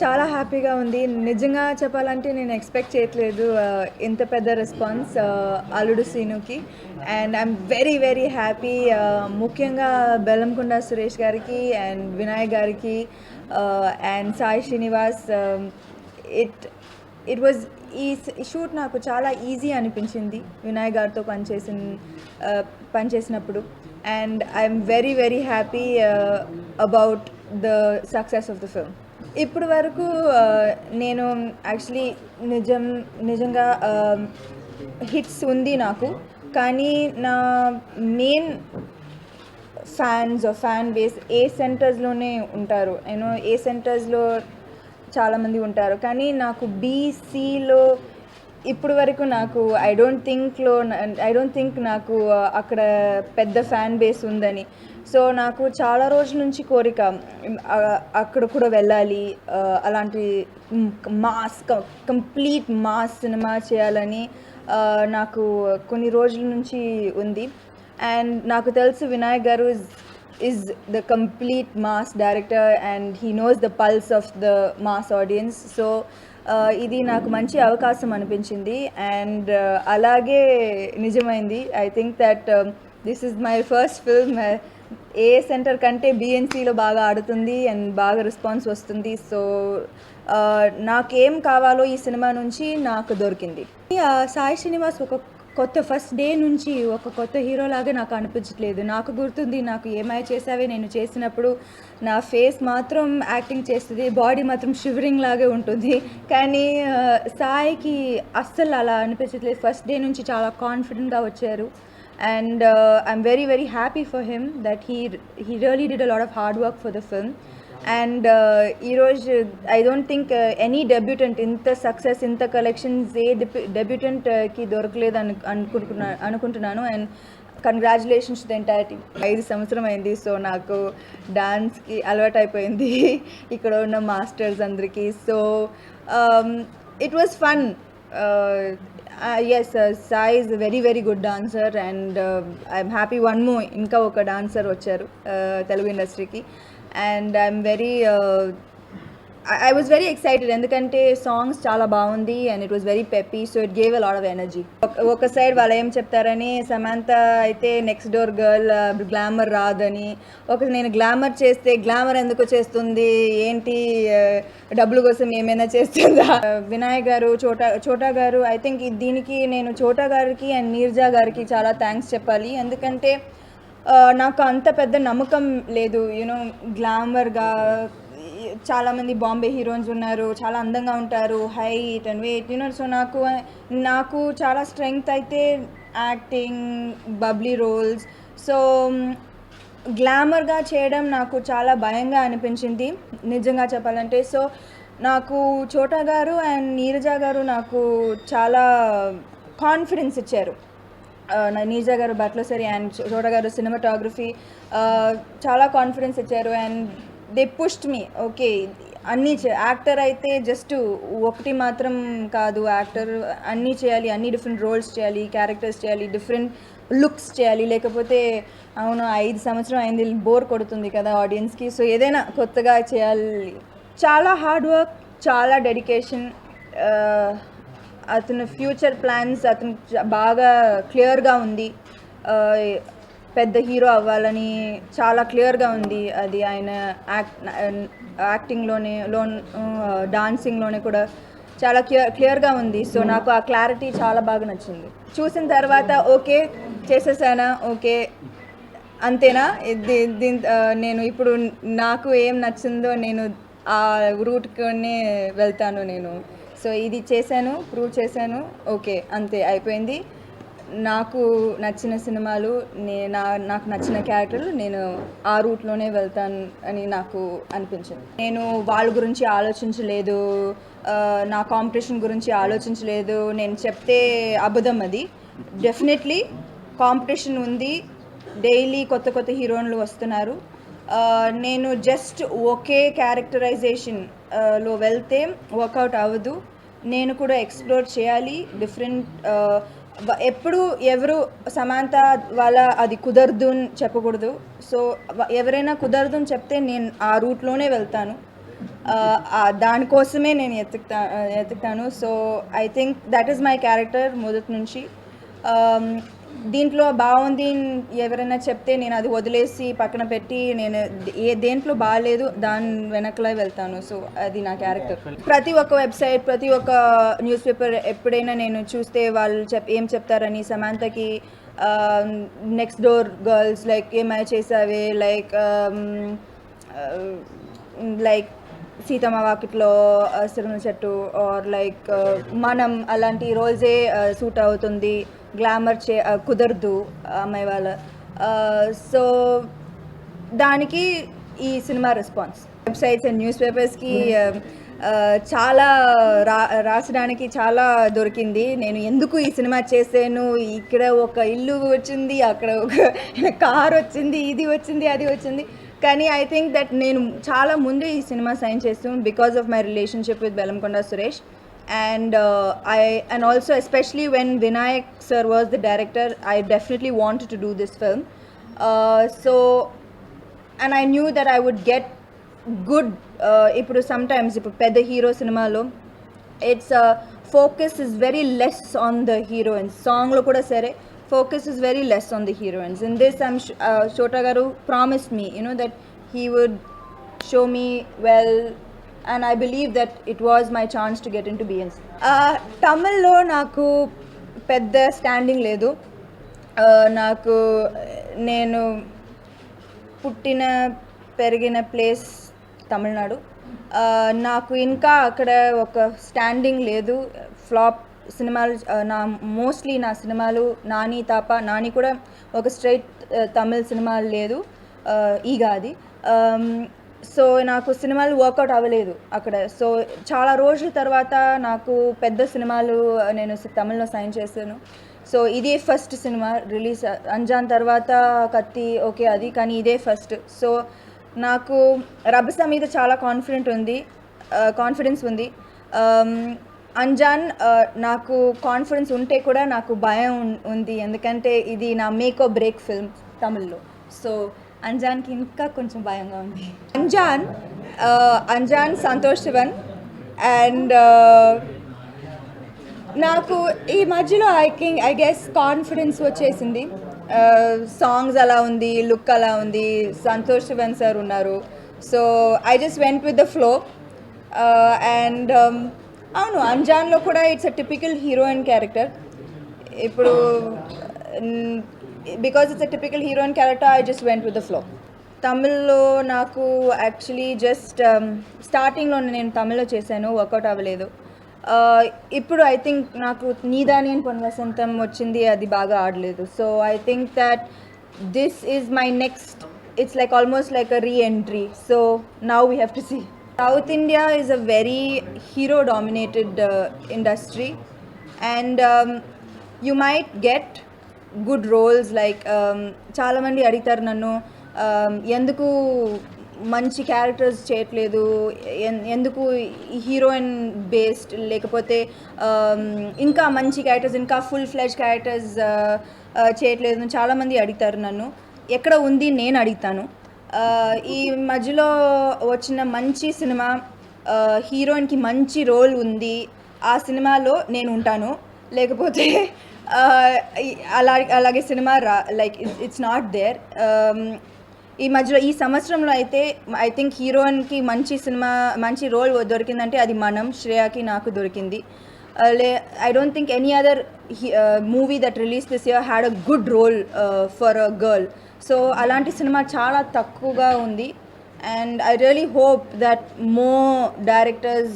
చాలా హ్యాపీగా ఉంది. నిజంగా చెప్పాలంటే నేను ఎక్స్‌పెక్ట్ చేయట్లేదు ఇంత పెద్ద రెస్పాన్స్ అల్లుడు సీనుకి. And I'm very very happy. ముఖ్యంగా బెల్లంకొండ సురేష్ గారికి అండ్ వినాయక్ గారికి and Sai Srinivas. It it was ఈ షూట్ నాకు చాలా ఈజీ అనిపించింది వినాయక్ గారితో పనిచేసినప్పుడు. And I'm very very happy about the success of the film. ఇప్పటి వరకు నేను యాక్చువల్లీ నిజంగా హిట్స్ ఉంది నాకు. కానీ నా మెయిన్ ఫ్యాన్ బేస్ ఏ సెంటర్స్లోనే ఉంటారు. నేను ఏ సెంటర్స్లో చాలామంది ఉంటారు. కానీ నాకు బీసీలో ఇప్పుడు వరకు నాకు ఐ డోంట్ థింక్ నాకు అక్కడ పెద్ద ఫ్యాన్ బేస్ ఉందని. సో నాకు చాలా రోజుల నుంచి కోరిక అక్కడ కూడా వెళ్ళాలి, అలాంటి కంప్లీట్ మాస్ సినిమా చేయాలని నాకు కొన్ని రోజుల నుంచి ఉంది. అండ్ నాకు తెలుసు వినాయక్ గారు is the complete mass director and he knows the pulse of the mass audience. So ఇది నాకు మంచి అవకాశం అనిపించింది అండ్ అలాగే నిజమైంది. I think that this is my first film. A centre కంటే బిఎన్సిలో బాగా ఆడుతుంది అండ్ బాగా రెస్పాన్స్ వస్తుంది. సో నాకేం కావాలో ఈ సినిమా నుంచి నాకు దొరికింది. సాయి శ్రీనివాస్ ఫస్ట్ డే నుంచి ఒక కొత్త హీరోలాగా నాకు అనిపించట్లేదు. నాకు గుర్తుంది, నాకు ఏమై చేసావే నేను చేసినప్పుడు నా ఫేస్ మాత్రం యాక్టింగ్ చేస్తుంది, బాడీ మాత్రం షివరింగ్ లాగే ఉంటుంది. కానీ సాయికి అస్సలు అలా అనిపించట్లేదు. ఫస్ట్ డే నుంచి చాలా కాన్ఫిడెంట్గా వచ్చారు. And I'm very very happy for him that he really did a lot of hard work for the film. And ఈరోజు I don't think any debutante ఇంత సక్సెస్, ఇంత కలెక్షన్స్ ఏ డెబ్యూటెంట్కి దొరకలేదు అనుకుంటున్నాను. And congratulations to the entire team. 5 సంవత్సరం అయింది. So నాకు డాన్స్కి అలవాటు అయిపోయింది ఇక్కడ ఉన్న మాస్టర్స్ అందరికీ. So it was fun. Yes, Sai is very very good dancer and I'm happy one more ఇంకా ఒక డాన్సర్ వచ్చారు తెలుగు ఇండస్ట్రీకి. And I was very excited ఎందుకంటే సాంగ్స్ చాలా బాగుంది and it was very peppy. So it gave a lot of energy. ఒక side వాళ్ళు ఏం చెప్తారని, సమంత అయితే నెక్స్ట్ డోర్ గర్ల్, గ్లామర్ రాదని. నేను గ్లామర్ చేస్తే గ్లామర్ ఎందుకు చేస్తుంది, ఏంటి డబ్బుల కోసం ఏమైనా చేస్తుందా. వినాయక్ గారు, చోటా గారు, ఐ థింక్ దీనికి నేను చోటా గారికి అండ్ నీర్జా గారికి చాలా థ్యాంక్స్ చెప్పాలి. ఎందుకంటే నాకు అంత పెద్ద నమ్మకం లేదు. యూనో గ్లామర్గా చాలామంది బాంబే హీరోయిన్స్ ఉన్నారు, చాలా అందంగా ఉంటారు, height and weight, you know. So నాకు చాలా స్ట్రెంగ్త్ అయితే యాక్టింగ్, బబ్లీ రోల్స్. సో గ్లామర్గా చేయడం నాకు చాలా భయంగా అనిపించింది నిజంగా చెప్పాలంటే. సో నాకు చోటా గారు అండ్ నీరజా గారు నాకు చాలా కాన్ఫిడెన్స్ ఇచ్చారు. నీరజా గారు బట్లసరి అండ్ చోటా గారు సినిమాటోగ్రఫీ చాలా కాన్ఫిడెన్స్ ఇచ్చారు. And they pushed me. Okay, అన్నీ యాక్టర్ అయితే జస్ట్ ఒకటి మాత్రం కాదు, యాక్టర్ అన్నీ చేయాలి, అన్ని డిఫరెంట్ రోల్స్ చేయాలి, క్యారెక్టర్స్ చేయాలి, డిఫరెంట్ లుక్స్ చేయాలి. లేకపోతే అవును 5 సంవత్సరం అయింది, బోర్ కొడుతుంది కదా ఆడియన్స్కి. సో ఏదైనా కొత్తగా చేయాలి. చాలా హార్డ్ వర్క్, చాలా డెడికేషన్. అతను ఫ్యూచర్ ప్లాన్స్ అతను బాగా క్లియర్గా ఉంది. పెద్ద హీరో అవ్వాలని చాలా క్లియర్గా ఉంది. అది ఆయన యాక్టింగ్లోనే డాన్సింగ్లోనే కూడా చాలా క్లియర్గా ఉంది. సో నాకు ఆ క్లారిటీ చాలా బాగా నచ్చింది. చూసిన తర్వాత ఓకే చేసేసానా, ఓకే అంతేనా, నేను ఇప్పుడు నాకు ఏం నచ్చిందో నేను ఆ రూట్లోనే వెళ్తాను నేను. సో ఇది చేశాను, ప్రూవ్ చేశాను, ఓకే అంతే అయిపోయింది. నాకు నచ్చిన సినిమాలు, నాకు నచ్చిన క్యారెక్టర్లు, నేను ఆ రూట్లోనే వెళ్తాను అని నాకు అనిపించింది. నేను వాళ్ళ గురించి ఆలోచించలేదు, నా కాంపిటీషన్ గురించి ఆలోచించలేదు. నేను చెప్తే అబద్ధం. అది డెఫినెట్లీ కాంపిటీషన్ ఉంది, డైలీ కొత్త కొత్త హీరోయిన్లు వస్తున్నారు. నేను జస్ట్ ఒకే క్యారెక్టరైజేషన్లో వెళ్తే వర్కౌట్ అవ్వదు. నేను కూడా ఎక్స్ప్లోర్ చేయాలి డిఫరెంట్. ఎప్పుడు ఎవరు సమంత వాళ్ళ అది కుదరదు అని చెప్పకూడదు. సో ఎవరైనా కుదరదు అని చెప్తే నేను ఆ రూట్లోనే వెళ్తాను. దానికోసమే నేను ఎతుకుతాను. So I think that is my character మొదటి నుంచి. దీంట్లో బాగుంది ఎవరైనా చెప్తే నేను అది వదిలేసి పక్కన పెట్టి నేను దేంట్లో బాగాలేదు దాని వెనకలే వెళ్తాను. సో అది నా క్యారెక్టర్. ప్రతి ఒక్క వెబ్సైట్, ప్రతి ఒక్క న్యూస్ పేపర్ ఎప్పుడైనా నేను చూస్తే వాళ్ళు ఏం చెప్తారని, సమాంతకి నెక్స్ట్ డోర్ గర్ల్స్ లైక్ ఏమై చేసావే, లైక్ సీతమ్మ వాకిట్లో సిరిమల చెట్టు ఆర్ లైక్ మనం అలాంటి రోల్సే సూట్ అవుతుంది, గ్లామర్ కుదరదు అమ్మాయి వాళ్ళ. సో దానికి ఈ సినిమా రెస్పాన్స్. వెబ్సైట్స్ అండ్ న్యూస్ పేపర్స్కి చాలా రాసడానికి చాలా దొరికింది. నేను ఎందుకు ఈ సినిమా చేశాను, ఇక్కడ ఒక ఇల్లు వచ్చింది, అక్కడ ఒక కార్ వచ్చింది, ఇది వచ్చింది, అది వచ్చింది. కానీ ఐ థింక్ దట్ నేను చాలా ముందే ఈ సినిమా సైన్ చేస్తాను because of my relationship with Bellamkonda Suresh. And and also especially when Vinayak sir was the director, I definitely wanted to do this film. So and I knew that I would get good ఇప్పుడు sometimes ఇప్పుడు పెద్ద hero సినిమాలో it's focus is very less on the heroines. సాంగ్లో కూడా సరే focus is very less on the heroines. In this Shota garu promised me, you know, that he would show me well, and I believe that it was my chance to get into BNC. తమిళ్లో నాకు పెద్ద standing లేదు. నాకు నేను పుట్టిన పెరిగిన place Tamil Nadu. నాకు ఇంకా అక్కడ ఒక స్టాండింగ్ లేదు. ఫ్లాప్ సినిమాలు మోస్ట్లీ నా సినిమాలు నాని తాప, నాని కూడా ఒక స్ట్రైట్ తమిళ్ సినిమాలు లేదు ఈగా అది. సో నాకు సినిమాలు వర్కౌట్ అవ్వలేదు అక్కడ. సో చాలా రోజుల తర్వాత నాకు పెద్ద సినిమాలు నేను తమిళ్లో సైన్ చేశాను. సో ఇదే ఫస్ట్ సినిమా రిలీజ్. అంజాన్ తర్వాత కత్తి ఓకే అది, కానీ ఇదే ఫస్ట్. సో నాకు రభస మీద చాలా కాన్ఫిడెన్స్ ఉంది. అంజాన్ నాకు కాన్ఫిడెన్స్ ఉంటే కూడా నాకు భయం ఉంది, ఎందుకంటే ఇది నా మేక్ ఆర్ బ్రేక్ ఫిల్మ్ తమిళ్లో. సో అంజాన్కి ఇంకా కొంచెం భయంగా ఉంది. అంజాన్ సంతోష్ శివన్. అండ్ నాకు ఈ మధ్యలో ఐ గెస్ కాన్ఫిడెన్స్ వచ్చేసింది. సాంగ్స్ అలా ఉంది, లుక్ అలా ఉంది, సంతోష్ శివన్ సార్ ఉన్నారు. So I just went with the flow. And అవును, అంజాన్లో కూడా it's a typical heroine character. ఇప్పుడు because it's a typical heroine character, I just went with the flow. తమిళ్లో నాకు యాక్చువల్లీ జస్ట్ స్టార్టింగ్లో నేను తమిళ్లో చేశాను, వర్కౌట్ అవ్వలేదు. ఇప్పుడు ఐ థింక్ నాకు నీదాని అని పొన్ వసంతం వచ్చింది, అది బాగా ఆడలేదు. So I think that this is my next, it's like almost like a re-entry. So now we have to see. South India is a very hero-dominated industry, and you might get good roles like చాలా మంది అడుగుతారు నన్ను, ఎందుకు మంచి characters చేయట్లేదు, ఎందుకు heroine based లేకపోతే ఇంకా మంచి క్యారెక్టర్స్, ఇంకా ఫుల్ ఫ్లెడ్జ్ క్యారెక్టర్స్ చేయట్లేదు చాలామంది అడుగుతారు నన్ను. ఎక్కడ ఉంది నేను అడుగుతాను. ఈ మధ్యలో వచ్చిన మంచి సినిమా, హీరోయిన్కి మంచి రోల్ ఉంది, ఆ సినిమాలో నేను ఉంటాను. లేకపోతే అలాగే cinema like it's not there. ఈ మధ్యలో ఈ సంవత్సరంలో అయితే ఐ థింక్ హీరోయిన్కి మంచి రోల్ దొరికిందంటే అది మనం, శ్రేయాకి నాకు దొరికింది. I don't think any other movie that released this year had a good role for a girl. So అలాంటి సినిమా చాలా తక్కువగా ఉంది. And I really hope that more directors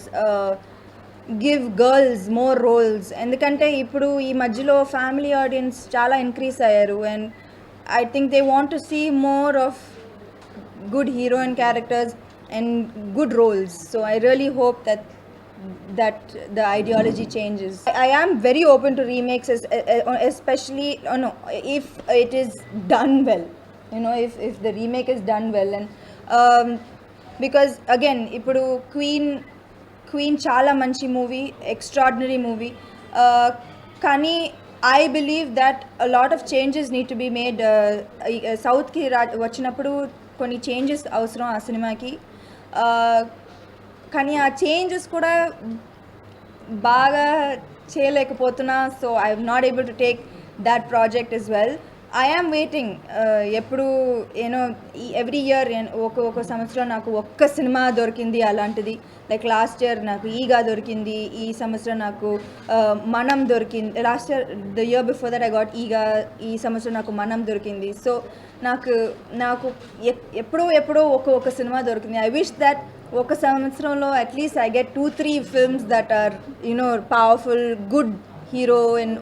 give girls more roles. ఎందుకంటే ఇప్పుడు ఈ మధ్యలో ఫ్యామిలీ ఆడియన్స్ చాలా increase అయ్యారు, and I think they want to see more of good heroine characters and good roles. So I really hope that the ideology changes. I am very open to remakes, especially if it is done well, you know, if the remake is done well. And because again ఇప్పుడు queen చాలా మంచి movie, extraordinary movie, కానీ I believe that a lot of changes need to be made. సౌత్కి వచ్చినప్పుడు కొన్ని changes అవసరం ఆ సినిమాకి. కానీ ఆ చేంజెస్ కూడా బాగా చేయలేకపోతున్నా. So I am not able to take that project as well. I am waiting. ఎప్పుడు యూనో ఎవ్రీ ఇయర్ ఒక సంవత్సరం నాకు ఒక్క సినిమా దొరికింది అలాంటిది. లైక్ లాస్ట్ ఇయర్ నాకు ఈగా దొరికింది, ఈ సంవత్సరం నాకు మనం దొరికింది. Last year the year before that I got Eega, ఈ సంవత్సరం నాకు మనం దొరికింది. సో నాకు నాకు ఎప్పుడో ఒక సినిమా దొరికింది. ఐ విష్ దట్ ఒక సంవత్సరంలో at least I get 2-3 films that are powerful, good hero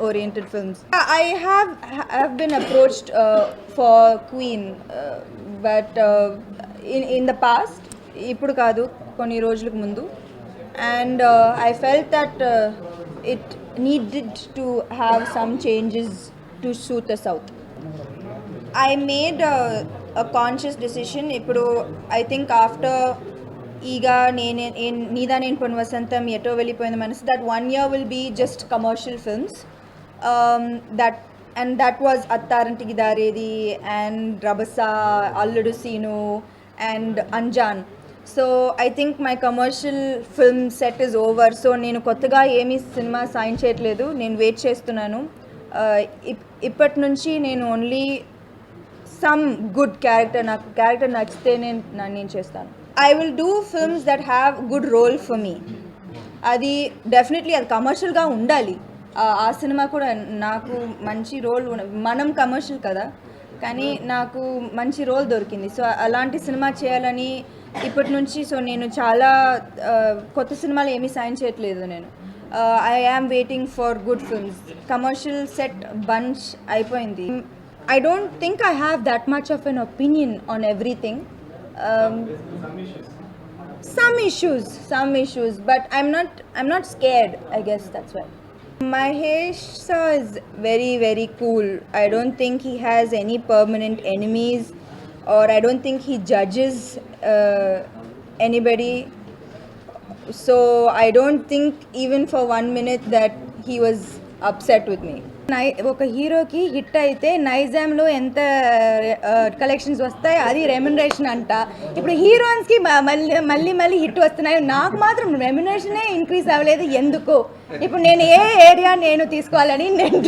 oriented films. I have been approached for Queen, but in the past, ippudu kaadu konni rojulaku mundu, and I felt that it needed to have some changes to suit the South. I made a conscious decision. Ippudu I think after ఈగా నీదా నేను పొన్ వసంతం, ఎటో వెళ్ళిపోయింది మనసు, that 1 year will be just commercial films, that was Attarintiki Daredi and Rabhasa, Alludu Seenu and Anjaan. So I think my commercial film set is over. సో నేను కొత్తగా ఏమీ సినిమా సైన్ చేయట్లేదు, నేను వెయిట్ చేస్తున్నాను. ఇప్పటి నుంచి నేను ఓన్లీ సమ్ గుడ్ క్యారెక్టర్, నాకు క్యారెక్టర్ నచ్చితే నేను చేస్తాను. I will do films that have good role for me. అది డెఫినెట్లీ అది కమర్షియల్గా ఉండాలి. ఆ సినిమా కూడా నాకు మంచి రోల్, మనం కమర్షియల్ కదా, కానీ నాకు మంచి రోల్ దొరికింది. సో అలాంటి సినిమా చేయాలని ఇప్పటి నుంచి, సో నేను చాలా కొత్త సినిమాలు ఏమీ సైన్ చేయట్లేదు నేను. I am waiting for good films. Commercial set bunch అయిపోయింది. I don't think I have that much of an opinion on everything. Some issues, but I'm not scared. I guess that's why. Mahesh sir is very, very cool. I don't think he has any permanent enemies, or I don't think he judges anybody. So I don't think even for 1 minute that he was upset with me. ఒక హీరోకి hit అయితే నైజాంలో ఎంత collections వస్తాయి, అది remuneration అంట. ఇప్పుడు హీరోయిన్స్కి మళ్ళీ hit వస్తున్నాయి, నాకు మాత్రం రెమ్యునరేషనే ఇంక్రీజ్ అవ్వలేదు ఎందుకు? ఇప్పుడు నేను ఏ ఏరియా నేను తీసుకోవాలని నేను